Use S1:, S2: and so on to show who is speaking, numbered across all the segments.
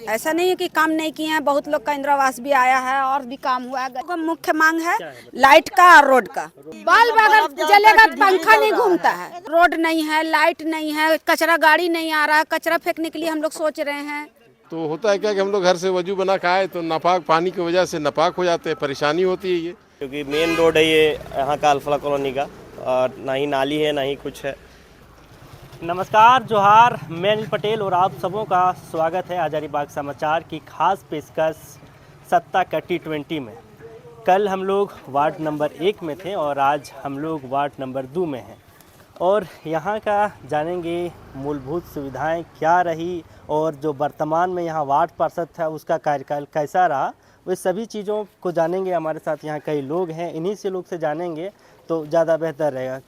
S1: ऐसा नहीं है कि काम नहीं किए हैं, बहुत लोग का इंदिरा आवास भी आया है और भी काम हुआ है। मुख्य मांग है लाइट का और रोड का। बल्ब अगर जलेगा तो पंखा नहीं घूमता है। रोड नहीं है, लाइट नहीं है, कचरा गाड़ी नहीं आ रहा है, कचरा फेंकने के लिए हम लोग सोच रहे हैं।
S2: तो होता है क्या कि हम लोग घर से वजू बना के आए तो नापाक पानी की वजह से नापाक हो जाते हैं, परेशानी होती है ये।
S3: क्योंकि मेन रोड है ये यहाँ का अल्फला कॉलोनी का, और ना ही नाली है ना ही कुछ है।
S4: नमस्कार, जोहार, मैं अनिल पटेल और आप सबों का स्वागत है हजारीबाग समाचार की खास पेशकश सत्ता का T20 में। कल हम लोग वार्ड नंबर 1 में थे और आज हम लोग वार्ड नंबर 2 में हैं और यहाँ का जानेंगे मूलभूत सुविधाएं क्या रही और जो वर्तमान में यहाँ वार्ड पार्षद था उसका कार्यकाल कैसा रहा, वे सभी चीज़ों को जानेंगे। हमारे साथ यहाँ कई लोग हैं, इन्हीं से लोग से जानेंगे तो ज़्यादा बेहतर रहेगा।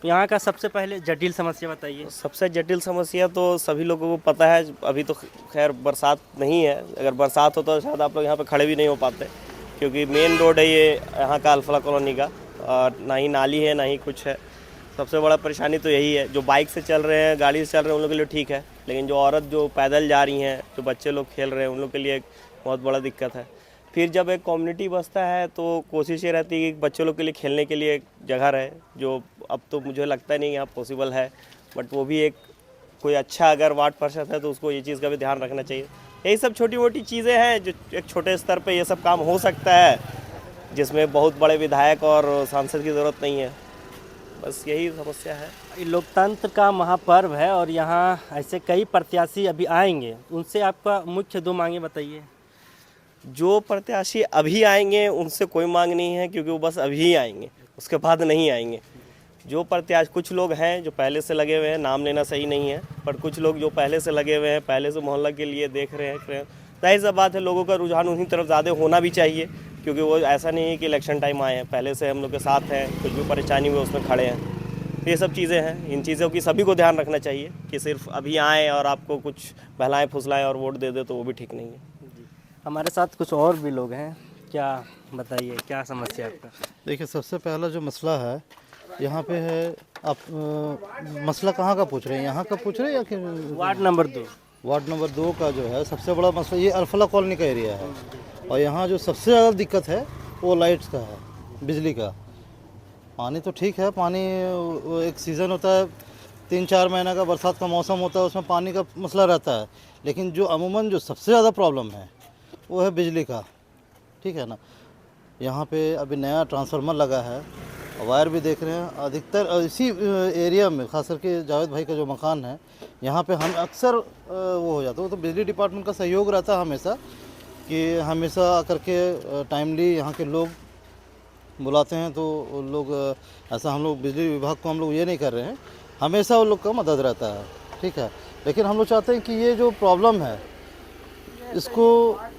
S4: यहाँ का सबसे पहले जटिल समस्या बताइए।
S3: सबसे जटिल समस्या तो सभी लोगों को पता है, अभी तो खैर बरसात नहीं है, अगर बरसात हो तो शायद आप लोग यहाँ पे खड़े भी नहीं हो पाते, क्योंकि मेन रोड है ये यहाँ का अल्फला कॉलोनी का, और ना ही नाली है ना ही कुछ है। सबसे बड़ा परेशानी तो यही है। जो बाइक से चल रहे हैं, गाड़ी से चल रहे हैं, उन लोगों के लिए ठीक है, लेकिन जो औरत जो पैदल जा रही हैं, जो बच्चे लोग खेल रहे हैं, उन लोग के लिए एक बहुत बड़ा दिक्कत है। फिर जब एक कम्युनिटी बसता है तो कोशिश ये रहती है कि बच्चों लोग के लिए खेलने के लिए एक जगह रहे, जो अब तो मुझे लगता नहीं यहाँ पॉसिबल है, बट वो भी एक कोई अच्छा अगर वार्ड पार्षद है तो उसको ये चीज़ का भी ध्यान रखना चाहिए। यही सब छोटी मोटी चीज़ें हैं जो एक छोटे स्तर पे ये सब काम हो सकता है, जिसमें बहुत बड़े विधायक और सांसद की ज़रूरत नहीं है। बस यही समस्या है।
S4: ये लोकतंत्र का महापर्व है और यहाँ ऐसे कई प्रत्याशी अभी आएंगे, उनसे आपका मुख्य 2 मांगे बताइए।
S3: जो प्रत्याशी अभी आएंगे उनसे कोई मांग नहीं है, क्योंकि वो बस अभी ही आएंगे, उसके बाद नहीं आएंगे। जो प्रत्याशी, कुछ लोग हैं जो पहले से लगे हुए हैं, नाम लेना सही नहीं है, पर कुछ लोग जो पहले से लगे हुए हैं, पहले से मोहल्ला के लिए देख रहे हैं, जाहिर सा बात है लोगों का रुझान उन्हीं तरफ ज़्यादा होना भी चाहिए, क्योंकि वो ऐसा नहीं है कि इलेक्शन टाइम आए हैं, पहले से हम लोग के साथ हैं, कुछ भी परेशानी हुई उसमें खड़े हैं। ये सब चीज़ें हैं, इन चीज़ों की सभी को ध्यान रखना चाहिए कि सिर्फ अभी आएँ और आपको कुछ बहलाएँ फुसलाएँ और वोट दे दे तो वो भी ठीक नहीं है।
S4: हमारे साथ कुछ और भी लोग हैं, क्या बताइए क्या समस्या आपका?
S5: देखिए, सबसे पहला जो मसला है यहाँ पे है, आप मसला कहाँ का पूछ रहे हैं, यहाँ का पूछ रहे हैं या कि
S4: वार्ड नंबर 2?
S5: वार्ड नंबर 2 का जो है सबसे बड़ा मसला ये अल्फला कॉलोनी का एरिया है, और यहाँ जो सबसे ज़्यादा दिक्कत है वो लाइट्स का है, बिजली का। पानी तो ठीक है, पानी एक सीज़न होता है, 3-4 महीने का बरसात का मौसम होता है, उसमें पानी का मसला रहता है, लेकिन जो अमूमन जो सबसे ज़्यादा प्रॉब्लम है वो है बिजली का, ठीक है ना। यहाँ पे अभी नया ट्रांसफार्मर लगा है, वायर भी देख रहे हैं। अधिकतर इसी एरिया में, खास करके जावेद भाई का जो मकान है, यहाँ पे हम अक्सर वो हो जाता है। वो तो बिजली डिपार्टमेंट का सहयोग रहता है हमेशा, कि हमेशा आकर के टाइमली यहाँ के लोग बुलाते हैं, तो लोग ऐसा, हम लोग बिजली विभाग को हम लोग ये नहीं कर रहे हैं, हमेशा वो लोग का मदद रहता है, ठीक है। लेकिन हम लोग चाहते हैं कि ये जो प्रॉब्लम है इसको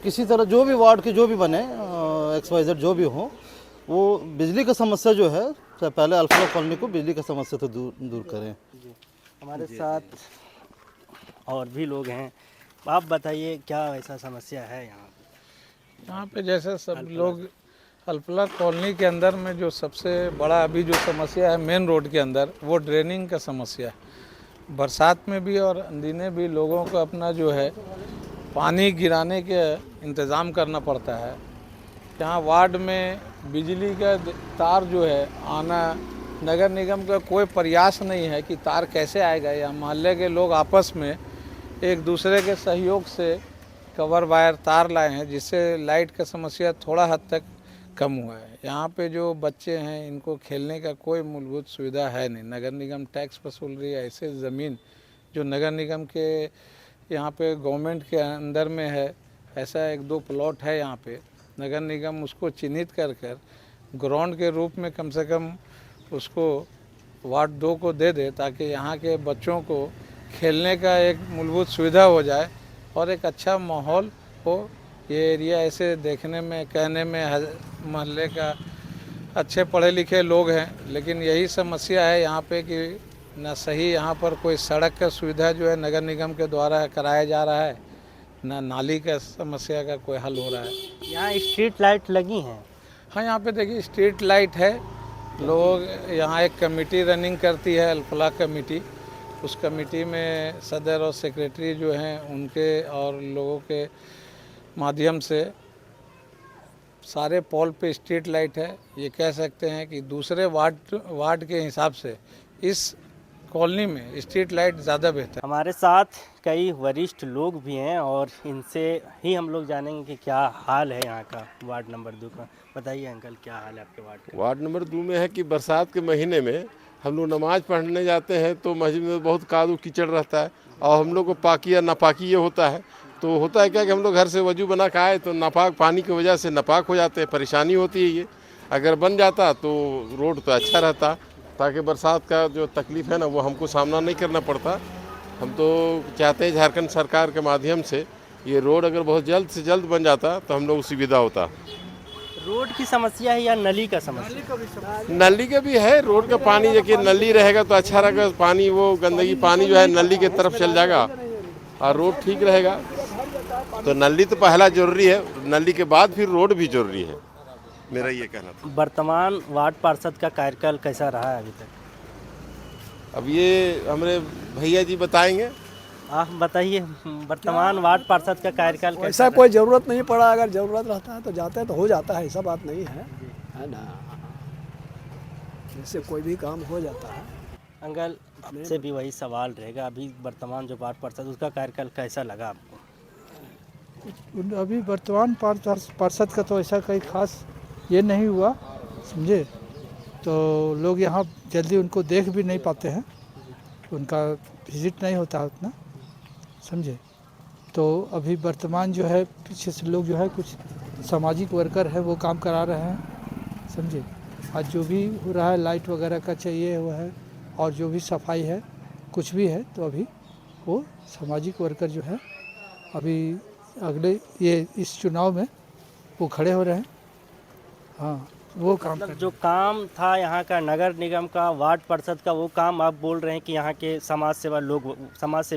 S5: किसी तरह, जो भी वार्ड के जो भी बने, XYZ जो भी हो, वो बिजली का समस्या जो है, पहले अल्फला कॉलोनी को बिजली का समस्या तो दूर करें।
S4: हमारे साथ और भी लोग हैं, आप बताइए क्या ऐसा समस्या है यहाँ
S6: पे? जैसे सब लोग अल्फला कॉलोनी के अंदर में जो सबसे बड़ा अभी जो समस्या है मेन रोड के अंदर, वो ड्रेनिंग का समस्या है। बरसात में भी और अंदीने भी लोगों को अपना जो है पानी गिराने के इंतज़ाम करना पड़ता है। यहाँ वार्ड में बिजली का तार जो है आना, नगर निगम का कोई प्रयास नहीं है कि तार कैसे आएगा, या मोहल्ले के लोग आपस में एक दूसरे के सहयोग से कवर वायर तार लाए हैं, जिससे लाइट का समस्या थोड़ा हद तक कम हुआ है। यहाँ पे जो बच्चे हैं इनको खेलने का कोई मूलभूत सुविधा है नहीं। नगर निगम टैक्स वसूल रही है, ऐसे ज़मीन जो नगर निगम के यहाँ पे गवर्नमेंट के अंदर में है, ऐसा 1-2 प्लॉट है यहाँ पे, नगर निगम उसको चिन्हित कर ग्राउंड के रूप में कम से कम उसको वार्ड 2 को दे दे, ताकि यहाँ के बच्चों को खेलने का एक मूलभूत सुविधा हो जाए और एक अच्छा माहौल हो। ये एरिया ऐसे देखने में, कहने में मोहल्ले का अच्छे पढ़े लिखे लोग हैं, लेकिन यही समस्या है यहाँ पे कि ना सही यहाँ पर कोई सड़क का सुविधा जो है नगर निगम के द्वारा कराया जा रहा है, ना नाली का समस्या का कोई हल हो रहा है।
S4: यहाँ स्ट्रीट लाइट लगी हैं?
S6: हाँ, यहाँ पे देखिए स्ट्रीट लाइट है, लोग यहाँ एक कमेटी रनिंग करती है, अल्फला कमेटी, उस कमेटी में सदर और सेक्रेटरी जो हैं उनके और लोगों के माध्यम से सारे पोल पे स्ट्रीट लाइट है। ये कह सकते हैं कि दूसरे वार्ड के हिसाब से इस कॉलोनी में स्ट्रीट लाइट ज़्यादा बेहतर।
S4: हमारे साथ कई वरिष्ठ लोग भी हैं और इनसे ही हम लोग जानेंगे कि क्या हाल है यहाँ का वार्ड नंबर 2 का। बताइए अंकल, क्या हाल है आपके वार्ड का?
S2: वार्ड नंबर 2 में है कि बरसात के महीने में हम लोग नमाज पढ़ने जाते हैं तो मस्जिद में बहुत कादू कीचड़ रहता है और हम लोग को पाकी या नापाकी ये होता है। तो होता है क्या कि हम लोग घर से वजू बना के आए तो नापाक पानी की वजह से नापाक हो जाते हैं, परेशानी होती है। ये अगर बन जाता तो रोड तो अच्छा रहता, ताकि बरसात का जो तकलीफ़ है ना वो हमको सामना नहीं करना पड़ता। हम तो चाहते हैं झारखंड सरकार के माध्यम से ये रोड अगर बहुत जल्द से जल्द बन जाता तो हम लोग सुविधा होता।
S4: रोड की समस्या है या नली का समस्या?
S2: नली का भी है, रोड का पानी देखिए नली रहेगा तो अच्छा रहेगा, पानी वो गंदगी पानी जो है नली के तरफ चल जाएगा और रोड ठीक रहेगा। तो नली तो पहला जरूरी है, नली के बाद फिर रोड भी जरूरी है, मेरा ये कहना था।
S4: वर्तमान वार्ड पार्षद का कार्यकाल कैसा रहा है अभी तक?
S2: अब ये हमारे भैया जी बताएंगे।
S4: आप बताइए, वर्तमान वार्ड पार्षद का कार्यकाल कैसा
S7: ऐसा कोई ज़रूरत नहीं पड़ा, अगर ज़रूरत रहता है तो जाते हैं तो हो जाता है, ऐसा बात नहीं है ना। इससे कोई भी काम हो जाता है।
S4: अंकल आपसे भी वही सवाल रहेगा, अभी वर्तमान जो वार्ड पार्षद उसका कार्यकाल कैसा लगा आपको?
S8: अभी वर्तमान पार्षद का तो ऐसा कोई खास ये नहीं हुआ, समझे। तो लोग यहाँ जल्दी उनको देख भी नहीं पाते हैं, उनका विजिट नहीं होता उतना, समझे। तो अभी वर्तमान जो है पीछे से लोग जो है कुछ सामाजिक वर्कर है वो काम करा रहे हैं, समझे। आज जो भी हो रहा है लाइट वगैरह का चाहिए हुआ है और जो भी सफाई है कुछ भी है तो अभी वो सामाजिक वर्कर जो है अभी अगले ये इस चुनाव में वो खड़े हो रहे हैं। हाँ, वो काम
S4: मतलब जो काम था यहाँ का नगर निगम का वार्ड पार्षद का, वो काम आप बोल रहे हैं कि यहाँ के समाज सेवी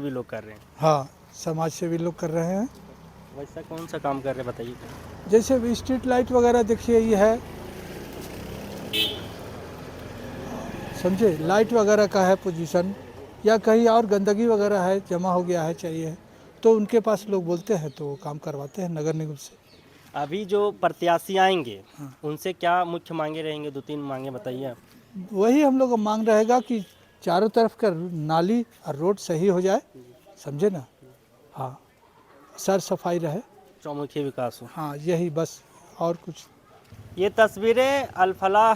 S4: लोग कर रहे हैं?
S8: हाँ, समाज सेवी लोग कर रहे हैं।
S4: वैसा कौन सा काम कर रहे हैं बताइए?
S8: जैसे अभी स्ट्रीट लाइट वगैरह देखिए ये है, समझे, लाइट वगैरह का है पोजीशन, या कहीं और गंदगी वगैरह है जमा हो गया है चाहिए तो उनके पास लोग बोलते हैं तो वो काम करवाते हैं नगर निगम से।
S4: अभी जो प्रत्याशी आएंगे उनसे क्या मुख्य मांगे रहेंगे? 2-3 मांगे बताइए आप।
S8: वही हम लोग का मांग रहेगा कि चारों तरफ का नाली और रोड सही हो जाए, समझे ना। हाँ, सर सफाई रहे,
S4: चौमुखी विकास हो।
S8: हाँ यही बस, और कुछ।
S4: ये तस्वीरें अलफला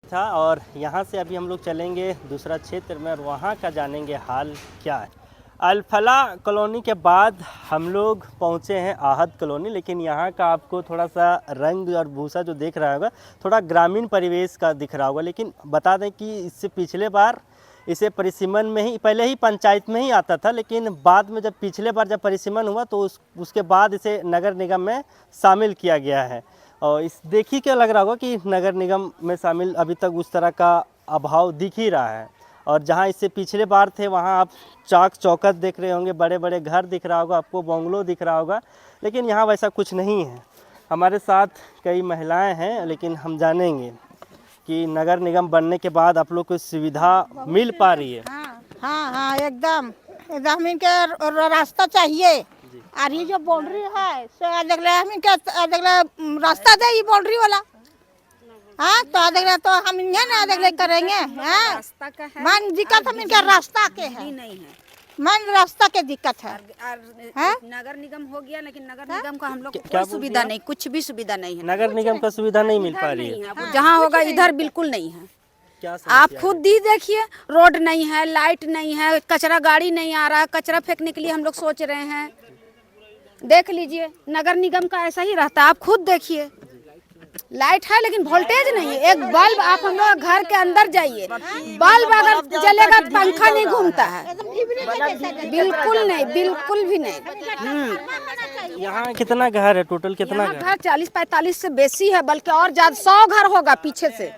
S4: था और यहाँ से अभी हम लोग चलेंगे दूसरा क्षेत्र में और वहाँ का जानेंगे हाल क्या है। अलफला कॉलोनी के बाद हम लोग पहुँचे हैं आहद कॉलोनी, लेकिन यहाँ का आपको थोड़ा सा रंग और भूसा जो देख रहा होगा थोड़ा ग्रामीण परिवेश का दिख रहा होगा। लेकिन बता दें कि इससे पिछले बार इसे परिसीमन में ही, पहले ही पंचायत में ही आता था, लेकिन बाद में जब पिछले बार जब परिसीमन हुआ तो उसके बाद इसे नगर निगम में शामिल किया गया है। और इस देखिए क्या लग रहा होगा कि नगर निगम में शामिल अभी तक उस तरह का अभाव दिख ही रहा है। और जहाँ इससे पिछले बार थे वहाँ आप चाक चौकट देख रहे होंगे, बड़े बड़े घर दिख रहा होगा आपको, बंगलो दिख रहा होगा, लेकिन यहाँ वैसा कुछ नहीं है। हमारे साथ कई महिलाएं हैं, लेकिन हम जानेंगे कि नगर निगम बनने के बाद आप लोग को सुविधा मिल पा रही है?
S9: हाँ, एकदम इनके रास्ता चाहिए। और ये जो बाउंड्री है सो देख रास्ता दे, ये बाउंड्री वाला। हाँ, तो हम इन्हें ना करेंगे। हाँ, मन दिक्कत हम इनके रास्ता के है,
S1: नहीं है,
S9: मन रास्ता के दिक्कत है।
S1: नगर निगम हो गया, लेकिन नगर निगम का हम लोग को कोई सुविधा नहीं, कुछ भी सुविधा नहीं है।
S4: नगर निगम का सुविधा नहीं मिल पा रही है?
S1: जहाँ होगा इधर बिल्कुल नहीं है।
S4: क्या
S1: आप खुद ही देखिए, रोड नहीं है, लाइट नहीं है, कचरा गाड़ी नहीं आ रहा है, कचरा फेंकने के लिए हम लोग सोच रहे हैं। देख लीजिए, नगर निगम का ऐसा ही रहता है, आप खुद देखिए। लाइट है लेकिन वोल्टेज नहीं है। एक बल्ब, आप हम लोग घर के अंदर जाइए, बल्ब अगर जलेगा तो पंखा नहीं घूमता है, बिल्कुल नहीं, बिल्कुल भी नहीं।
S4: यहाँ कितना घर है टोटल? कितना
S1: घर 40-45 से बेसी है, बल्कि और ज्यादा 100 घर होगा, पीछे से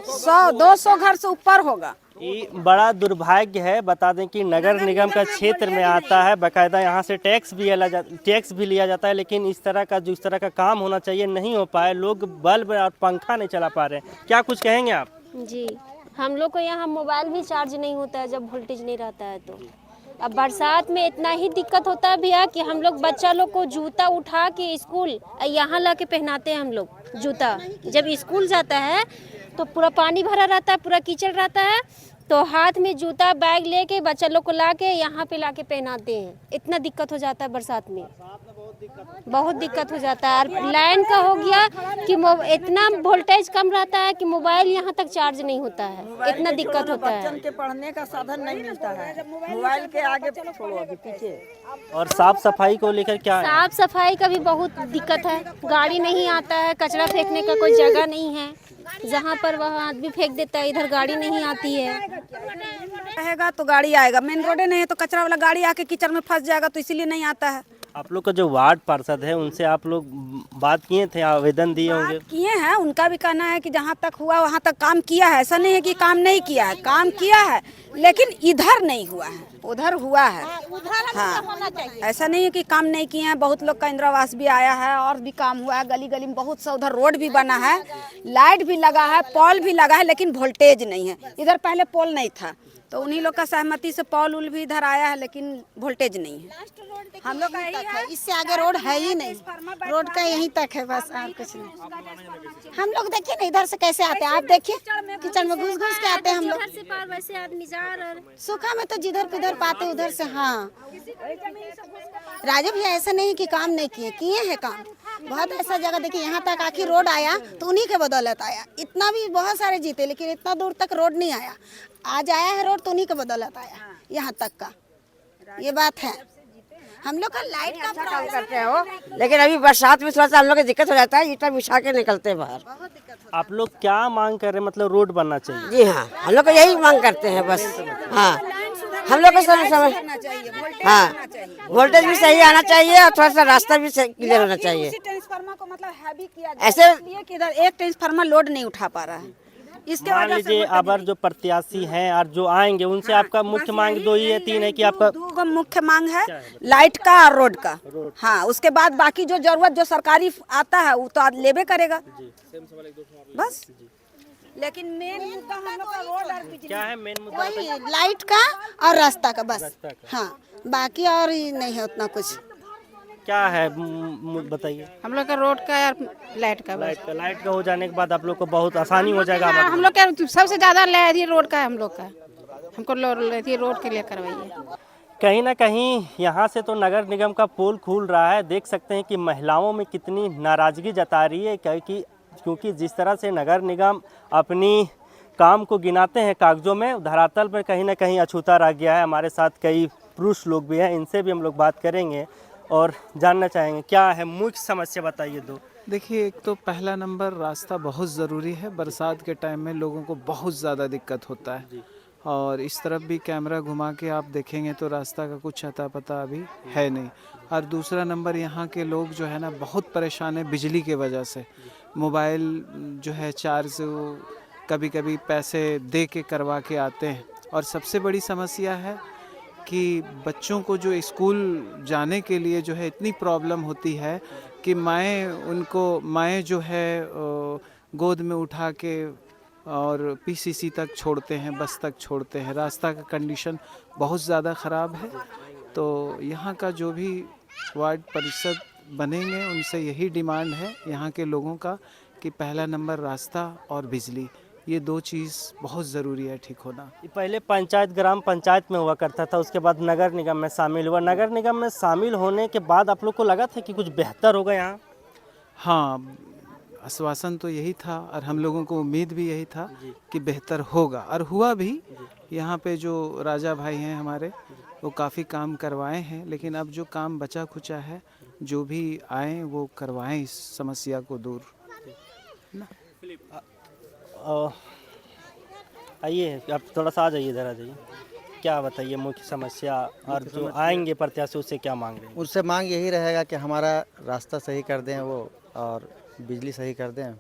S1: 100-200 घर से ऊपर होगा।
S4: ये बड़ा दुर्भाग्य है। बता दें कि नगर निगम का क्षेत्र में आता है, बाकायदा यहाँ से टैक्स भी लिया जाता है, लेकिन इस तरह का काम होना चाहिए नहीं हो पाए। लोग बल्ब और पंखा नहीं चला पा रहे हैं। क्या कुछ कहेंगे आप?
S10: जी, हम लोग को यहाँ मोबाइल भी चार्ज नहीं होता है जब वोल्टेज नहीं रहता है तो। अब बरसात में इतना ही दिक्कत होता है भैया कि हम लोग बच्चा लोग को जूता उठा के स्कूल यहाँ ला के पहनाते हैं हम लोग जूता। जब स्कूल जाता है तो पूरा पानी भरा रहता है, पूरा कीचड़ रहता है, तो हाथ में जूता बैग लेके बच्चा लोग को ला के यहाँ पे ला के पहनाते हैं। इतना दिक्कत हो जाता है बरसात में, बहुत दिक्कत हो जाता है। और लाइन का हो गया कि इतना वोल्टेज कम रहता है कि मोबाइल यहाँ तक चार्ज नहीं होता है, इतना दिक्कत होता है।
S1: बच्चन के पढ़ने का साधन नहीं मिलता है, मोबाइल के आगे छोड़ो अभी पीछे।
S4: और साफ सफाई को लेकर क्या है?
S10: साफ सफाई का भी बहुत दिक्कत है, गाड़ी नहीं आता है, कचरा फेंकने का कोई जगह नहीं है, जहाँ पर वह आदमी फेंक देता है, इधर गाड़ी नहीं आती है।
S1: रहेगा तो गाड़ी आएगा, मेन रोड नहीं है तो कचरा वाला गाड़ी आके कीचड़ में फंस जाएगा, तो इसीलिए नहीं आता है।
S4: आप लोग का जो वार्ड पार्षद है उनसे आप लोग बात किए थे, आवेदन दिए होंगे?
S1: किए हैं, उनका भी कहना है कि जहाँ तक हुआ वहाँ तक काम किया है। ऐसा नहीं है कि काम नहीं किया है, काम किया है, लेकिन इधर नहीं हुआ है, उधर हुआ है। हाँ, ऐसा नहीं है कि काम नहीं किए हैं। बहुत लोग का इंदिरा आवास भी आया है और भी काम हुआ है, गली गली में बहुत सा। उधर रोड भी बना है, लाइट भी लगा है, पोल भी लगा है, लेकिन वोल्टेज नहीं है। इधर पहले पोल नहीं था, तो उन्हीं लोग का सहमति से पोल उल भी इधर आया है, लेकिन वोल्टेज नहीं है। हम लोग का यही है,
S9: इससे आगे रोड है ही नहीं, रोड का यहीं तक है बस, और कुछ नहीं। हम लोग देखिए ना इधर से कैसे आते हैं, आप देखिए किचन में घुस घुस के आते हैं हम लोग।
S10: इधर से पार वैसे आदमी जा रहा है।
S9: सूखा में तो जिधर किधर पाते उधर से। हाँ राजू भैया ऐसा नहीं कि काम नहीं किए, किए हैं काम। बहुत ऐसा जगह देखिए, यहाँ तक आखिर रोड आया तो उन्हीं के बदौलत आया। इतना भी बहुत सारे जीते, लेकिन इतना दूर तक रोड नहीं आया। आज आया है रोड तो उन्हीं के बदौलत आया यहाँ तक का, ये बात है। हम लोग का लाइट का
S1: काम करते हो, लेकिन अभी बरसात में थोड़ा सा हम लोग को दिक्कत हो जाता है, ईटा बिछा के निकलते हैं बाहर।
S4: आप लोग क्या मांग कर रहे हैं? मतलब रोड बनना चाहिए?
S1: जी हाँ, हम लोग को यही मांग करते हैं बस। हाँ, हम लोग को समय हाँ, वोल्टेज भी सही आना चाहिए और थोड़ा सा रास्ता भी क्लियर होना चाहिए। ट्रांसफार्मर को मतलब हैवी किया ऐसे कि इधर एक ट्रांसफार्मर लोड नहीं उठा पा रहा है। इसके
S4: मान लीजिए अगर जो प्रत्याशी हैं और जो आएंगे उनसे आपका मुख्य मांग 2 या 3 है कि आपका?
S1: 2 मुख्य मांग है, लाइट का और रोड का। हाँ, उसके बाद बाकी जो जरूरत जो सरकारी आता है वो तो आज लेबे करेगा बस। लेकिन मेन मुद्दा हम लोग का रोड और बिजली।
S4: क्या है मेन मुद्दा?
S9: वही लाइट का और रास्ता का बस। हाँ, बाकी और नहीं है उतना कुछ।
S4: क्या है बताइए?
S11: हम लोग का रोड का और लाइट का।
S4: लाइट का हो जाने के बाद आप लोग को बहुत आसानी हो जाएगा।
S11: हम लोग का सबसे ज्यादा रोड का है, हम लोग का। हमको रोड के लिए करवाइए।
S4: कहीं ना कहीं यहाँ से तो नगर निगम का पोल खुल रहा है। देख सकते हैं कि महिलाओं में कितनी नाराज़गी जता रही है, क्योंकि जिस तरह से नगर निगम अपनी काम को गिनाते हैं कागजों में, धरातल पर कहीं ना कहीं अछूता रह गया है। हमारे साथ कई पुरुष लोग भी हैं, इनसे भी हम लोग बात करेंगे और जानना चाहेंगे क्या है मुख्य समस्या, बताइए। 2
S6: देखिए, एक तो पहला नंबर रास्ता बहुत ज़रूरी है। बरसात के टाइम में लोगों को बहुत ज़्यादा दिक्कत होता है, और इस तरफ भी कैमरा घुमा के आप देखेंगे तो रास्ता का कुछ अता पता अभी है नहीं। और दूसरा नंबर, यहाँ के लोग जो है ना बहुत परेशान है बिजली के वजह से। मोबाइल जो है चार्ज कभी कभी पैसे दे के करवा के आते हैं। और सबसे बड़ी समस्या है कि बच्चों को जो स्कूल जाने के लिए जो है इतनी प्रॉब्लम होती है कि माएँ जो है गोद में उठा के और पीसीसी तक छोड़ते हैं, बस तक छोड़ते हैं। रास्ता का कंडीशन बहुत ज़्यादा ख़राब है। तो यहाँ का जो भी वार्ड परिषद बनेंगे उनसे यही डिमांड है यहाँ के लोगों का कि पहला नंबर रास्ता और बिजली, ये 2 चीज़ बहुत ज़रूरी है ठीक होना।
S4: पहले पंचायत ग्राम पंचायत में हुआ करता था, उसके बाद नगर निगम में शामिल हुआ। नगर निगम में शामिल होने के बाद आप लोग को लगा था कि कुछ बेहतर होगा यहाँ?
S6: हाँ, आश्वासन तो यही था और हम लोगों को उम्मीद भी यही था कि बेहतर होगा, और हुआ भी। यहाँ पे जो राजा भाई हैं हमारे, वो काफ़ी काम करवाए हैं, लेकिन अब जो काम बचा खुचा है, जो भी आए वो करवाएं इस समस्या को दूर ना।
S4: आइए, आप थोड़ा सा आ जाइए, इधर आ जाइए। क्या बताइए मुख्य समस्या, और जो आएंगे प्रत्याशी उससे क्या मांग रहे हैं?
S12: उससे मांग यही रहेगा कि हमारा रास्ता सही कर दें वो, और बिजली सही कर दें,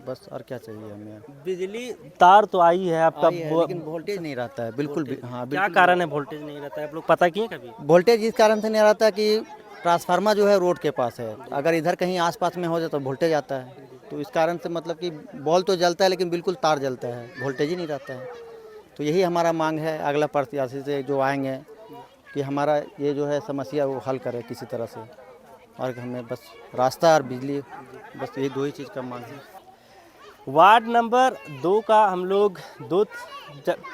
S12: बस। और क्या चाहिए हमें?
S4: बिजली तार तो आई है आपका,
S12: लेकिन वोल्टेज नहीं रहता है बिल्कुल भी। हाँ,
S4: क्या कारण है वोल्टेज नहीं रहता है? आप लोग पता किए कभी?
S12: वोल्टेज इस कारण से नहीं रहता कि ट्रांसफार्मर जो है रोड के पास है। अगर इधर कहीं आसपास में हो जाए तो वोल्टेज आता है। तो इस कारण से मतलब कि बॉल तो जलता है लेकिन बिल्कुल तार जलता है, वोल्टेज ही नहीं रहता है। तो यही हमारा मांग है अगला प्रत्याशी से जो आएंगे कि हमारा ये जो है समस्या वो हल करे किसी तरह से, और हमें बस रास्ता और बिजली, बस ये 2 ही चीज़ का मांग है।
S4: वार्ड नंबर 2 का हम लोग 2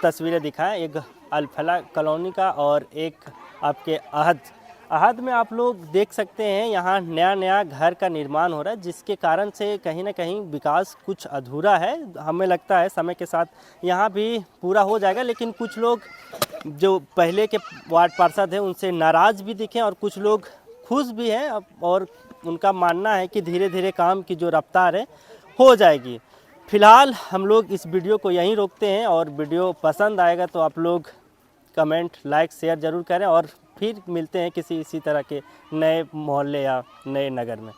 S4: तस्वीरें दिखाएं, एक अलफला कॉलोनी का और एक आपके अहद में आप लोग देख सकते हैं यहाँ नया घर का निर्माण हो रहा है, जिसके कारण से कहीं ना कहीं विकास कुछ अधूरा है। हमें लगता है समय के साथ यहाँ भी पूरा हो जाएगा, लेकिन कुछ लोग जो पहले के वार्ड पार्षद हैं उनसे नाराज़ भी दिखे और कुछ लोग खुश भी हैं, और उनका मानना है कि धीरे धीरे काम की जो रफ्तार है हो जाएगी। फ़िलहाल हम लोग इस वीडियो को यहीं रोकते हैं, और वीडियो पसंद आएगा तो आप लोग कमेंट, लाइक, शेयर ज़रूर करें, और फिर मिलते हैं किसी इसी तरह के नए मोहल्ले या नए नगर में।